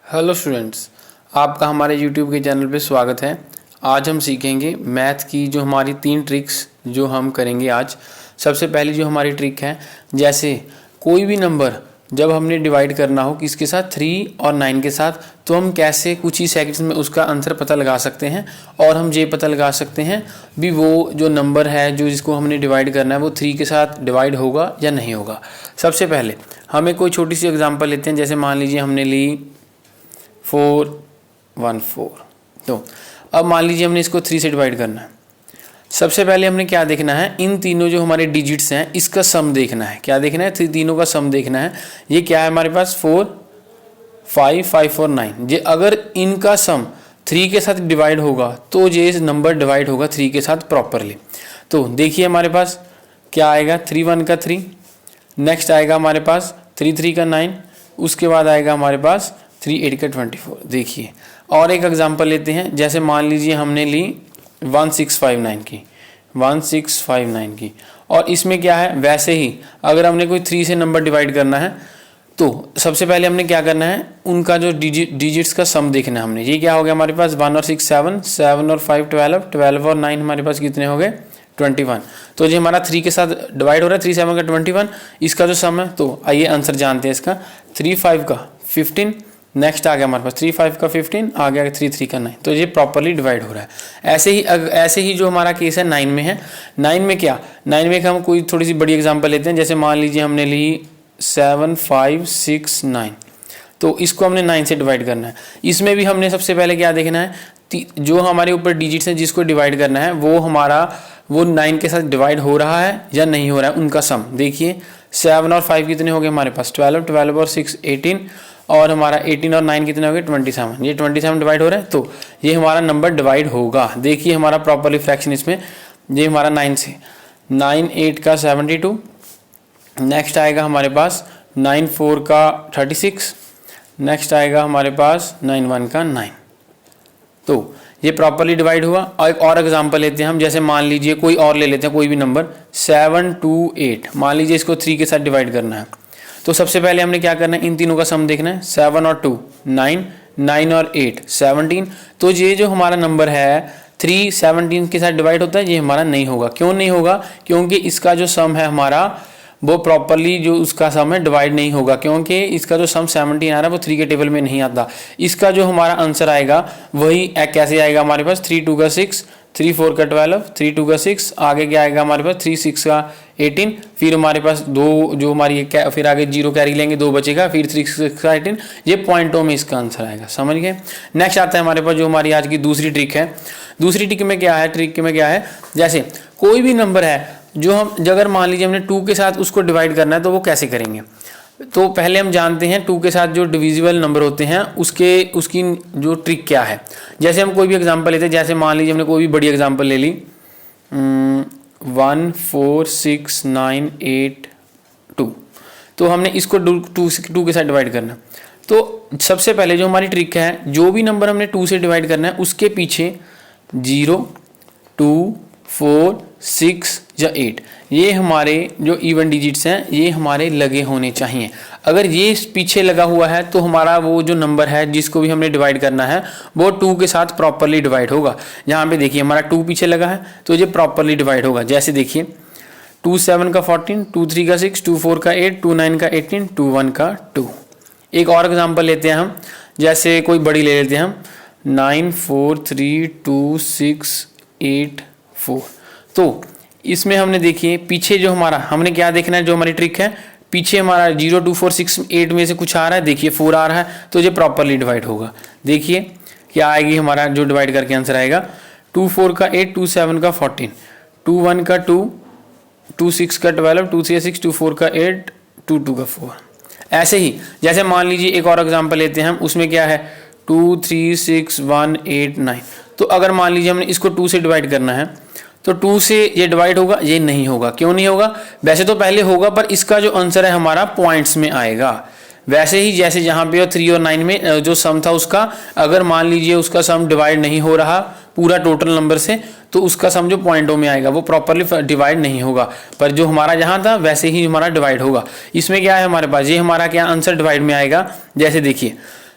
Hello students, आपका हमारे YouTube के चैनल पे स्वागत है। आज हम सीखेंगे मैथ की जो हमारी 3 ट्रिक्स जो हम करेंगे आज। सबसे पहली जो हमारी ट्रिक है, जैसे कोई भी नंबर जब हमने डिवाइड करना हो किसके साथ, 3 और 9 के साथ, तो हम कैसे कुछ ही सेकंड्स में उसका आंसर पता लगा सकते हैं। और हम ये पता लगा सकते हैं भी वो जो नंबर है जो जिसको हमने डिवाइड करना है वो 3 के साथ डिवाइड होगा या नहीं होगा। सबसे पहले हमें कोई छोटी सी एग्जांपल लेते हैं। जैसे मान लीजिए हमने ली 414। तो अब मान लीजिए हमने इसको 3 से डिवाइड करना है। सबसे पहले हमने क्या देखना है, इन तीनों जो हमारे डिजिट्स हैं इसका सम देखना है। क्या देखना है, तीनों का सम देखना है। ये क्या है हमारे पास, 4 5 5 और 9। ये अगर इनका सम 3 के साथ डिवाइड होगा तो ये नंबर डिवाइड होगा 3 के साथ प्रॉपरली। तो देखिए हमारे पास क्या आएगा, 3 1 का 3, नेक्स्ट आएगा हमारे पास 3 3 का 9, उसके बाद आएगा हमारे पास 3 8 का 24। देखिए और एक एग्जांपल लेते हैं। जैसे मान लीजिए हमने ली 1659 की, और इसमें क्या है, वैसे ही अगर हमने कोई 3 से नंबर डिवाइड करना है तो सबसे पहले हमने क्या करना है, उनका जो डिजिट्स का सम देखना है हमने। ये क्या हो गया हमारे पास, 1 और 6 7, 7 और 5 12, 12 और 9 हमारे पास कितने हो गए, 21। तो ये हमारा 3 के साथ डिवाइड हो रहा है, 3 7 का 21, इसका जो सम है। तो आइए आंसर जानते हैं इसका। 3 5 का 15, नेक्स्ट आ गया हमारे पास 3 5 का 15, आ गया 3 3 का 9। तो ये प्रॉपरली डिवाइड हो रहा है। ऐसे ही जो हमारा केस है 9 में है। 9 में क्या, 9 में हम कोई थोड़ी सी बड़ी एग्जांपल लेते हैं। जैसे मान लीजिए हमने ली 7 5 6 9, तो इसको हमने 9 से डिवाइड करना है। इसमें भी हमने सबसे पहले क्या देखना है, जो हमारे ऊपर डिजिट्स हैं जिसको डिवाइड करना है वो 9 के साथ डिवाइड हो रहा है या नहीं हो रहा है, उनका सम देखिए। 7 और 5 कितने हो गए हमारे पास, 12, 12 और 6 18, और हमारा 18 और 9 कितने हो गए, 27। ये 27 डिवाइड हो रहा है, तो ये हमारा नंबर डिवाइड होगा। देखिए हमारा प्रॉपरली फ्रैक्शन इसमें, ये हमारा 9 से 9 8 का 72, नेक्स्ट आएगा हमारे पास 9 4 का 36, नेक्स्ट आएगा हमारे पास 9 1 का 9। तो ये प्रॉपरली डिवाइड हुआ। और एक और एग्जांपल लेते हैं हम। जैसे मान लीजिए कोई और ले लेते हैं, कोई भी नंबर 7 2 8, मान लीजिए इसको 3 के साथ डिवाइड करना है। तो सबसे पहले हमने क्या करना है, इन तीनों का सम देखना है। 7 और 2 9, 9 और 8 17। तो ये जो हमारा नंबर है 3 17 के साथ डिवाइड होता है, ये हमारा नहीं होगा। क्यों नहीं होगा, क्योंकि इसका जो सम है हमारा वो प्रॉपरली जो उसका सम है डिवाइड नहीं होगा, क्योंकि इसका जो सम 17 आ रहा है वो 3 के टेबल में नहीं आता। इसका जो हमारा आंसर आएगा वही कैसे आएगा हमारे पास, 3 2 का 6, 3 4 का 12, 3 2 का 6, आगे क्या आएगा हमारे पास 3 6 का 18, फिर हमारे पास 2 जो हमारी फिर आगे 0 कैरी लेंगे, 2 बचेगा, फिर 3 6 का 18। ये पॉइंटों में इसका आंसर आएगा, समझ गए। नेक्स्ट आता है हमारे पास जो हमारी आज की दूसरी ट्रिक है। दूसरी ट्रिक में क्या है, जैसे कोई भी नंबर है जो अगर मान लीजिए हमने 2 के साथ उसको डिवाइड करना है, तो वो कैसे करेंगे। तो पहले हम जानते हैं 2 के साथ जो डिविजिबल नंबर होते हैं उसकी जो ट्रिक क्या है। जैसे हम कोई भी एग्जांपल लेते हैं, जैसे मान लीजिए हमने कोई भी बड़ी एग्जांपल ले ली 1 4 6 9 8 2, तो हमने इसको 2 के साथ डिवाइड करना। तो सबसे पहले जो हमारी ट्रिक है, जो भी नंबर हमने 2 से डिवाइड करना है उसके पीछे 0 2 4 6 या 8, ये हमारे जो इवन डिजिट्स हैं ये हमारे लगे होने चाहिए। अगर ये पीछे लगा हुआ है तो हमारा वो जो नंबर है जिसको भी हमने डिवाइड करना है वो 2 के साथ प्रॉपरली डिवाइड होगा। यहाँ पे देखिए हमारा 2 पीछे लगा है तो ये प्रॉपरली डिवाइड होगा। जैसे देखिए 2 7 का 14, 2 3 का 6, 2 4 का 8, 2 9 का 18, 2 1 का 2। एक और एग्जाम्पल लेते हैं हम, जैसे कोई बड़ी ले लेते हैं हम 9 4 3 2 6 8 4। तो इसमें हमने देखिए पीछे जो हमने क्या देखना है, जो हमारी ट्रिक है, पीछे हमारा 0 2 4 6 8 में से कुछ आ रहा है, देखिए 4 आ रहा है, तो ये प्रॉपरली डिवाइड होगा। देखिए क्या आएगी हमारा जो डिवाइड करके आंसर आएगा, 2 4 का 8, 2 7 का 14, 2 1 का 2, 2 6 का 12, 2 3 का 6, 2 4 का 8, 2 2 का 4। ऐसे ही जैसे मान लीजिए एक और एग्जाम्पल लेते हैं हम, उसमें क्या है 2 3 6 1 8 9। तो अगर मान लीजिए हमने इसको 2 से डिवाइड करना है तो 2 से ये डिवाइड होगा, ये नहीं होगा। क्यों नहीं होगा, वैसे तो पहले होगा पर इसका जो आंसर है हमारा पॉइंट्स में आएगा। वैसे ही जैसे जहाँ पे 3 और 9 में जो सम था उसका, अगर मान लीजिए उसका सम डिवाइड नहीं हो रहा पूरा टोटल नंबर से, तो उसका सम जो पॉइंटों में आएगा वो प्रॉपरली डिवाइड नहीं होगा। पर जो हमारा जहाँ था वैसे ही हमारा डिवाइड होगा। इसमें क्या है हमारे पास, ये हमारा क्या आंसर डिवाइड में आएगा। जैसे देखिए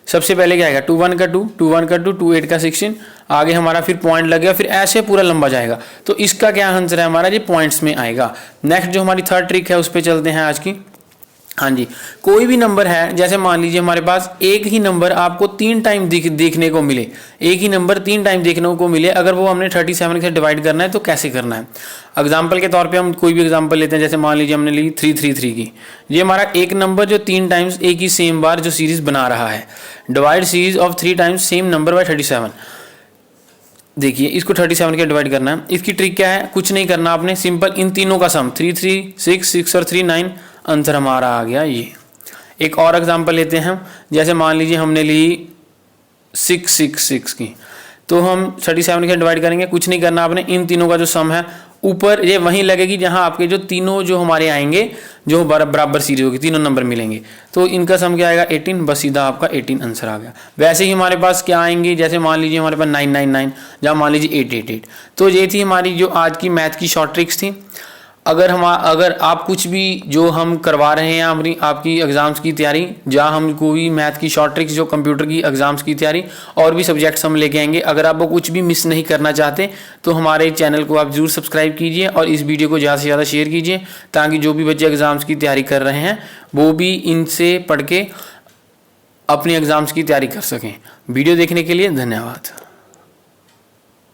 सबसे पहले क्या आएगा 2 1 का 2, 2 1 का 2, 2 8 का 16, आगे हमारा फिर पॉइंट लग गया, फिर ऐसे पूरा लंबा जाएगा। तो इसका क्या आंसर है हमारा, ये पॉइंट्स में आएगा। नेक्स्ट जो हमारी थर्ड ट्रिक है उस पर चलते हैं आज की। हाँ जी, कोई भी नंबर है, जैसे मान लीजिए हमारे पास एक ही नंबर आपको 3 टाइम देखने को मिले, एक ही नंबर 3 टाइम देखने को मिले, अगर वो हमने 37 से डिवाइड करना है तो कैसे करना है। एग्जाम्पल के तौर पे हम कोई भी एग्जाम्पल लेते हैं, जैसे मान लीजिए हमने ली 333 की। ये हमारा एक नंबर जो 3 टाइम्स एक ही सेम बार जो सीरीज बना रहा है, divide series of 3 times same number by 37। देखिए इसको 37 के डिवाइड करना है। इसकी ट्रिक क्या है, कुछ नहीं करना आपने, सिंपल इन तीनों का सम 3 3 6 6 और 3 9, आंसर हमारा आ गया ये। एक और एग्जांपल लेते हैं हम, जैसे मान लीजिए हमने ली 666 की, तो हम 37 के डिवाइड करेंगे, कुछ नहीं करना आपने, इन तीनों का जो सम है ऊपर ये वहीं लगेगी जहां आपके जो तीनों जो हमारे आएंगे, जो बराबर सीरीज होगी, तीनों नंबर मिलेंगे, तो इनका सम क्या आएगा 18, बस सीधा आपका 18 आंसर आ गया। वैसे ही हमारे पास क्या आएंगे, जैसे मान लीजिए हमारे पास 999, जहाँ मान लीजिए 888। तो ये थी हमारी जो आज की मैथ की शॉर्ट ट्रिक्स थी। अगर आप कुछ भी जो हम करवा रहे हैं अपनी आपकी एग्ज़ाम्स की तैयारी, जहाँ हम कोई मैथ की शॉर्ट ट्रिक्स, जो कंप्यूटर की एग्ज़ाम्स की तैयारी और भी सब्जेक्ट्स हम लेके आएंगे, अगर आप वो कुछ भी मिस नहीं करना चाहते तो हमारे चैनल को आप ज़रूर सब्सक्राइब कीजिए और इस वीडियो को ज़्यादा से ज़्यादा शेयर कीजिए, ताकि जो भी बच्चे एग्ज़ाम्स की तैयारी कर रहे हैं वो भी इनसे पढ़ के अपने एग्ज़ाम्स की तैयारी कर सकें। वीडियो देखने के लिए धन्यवाद।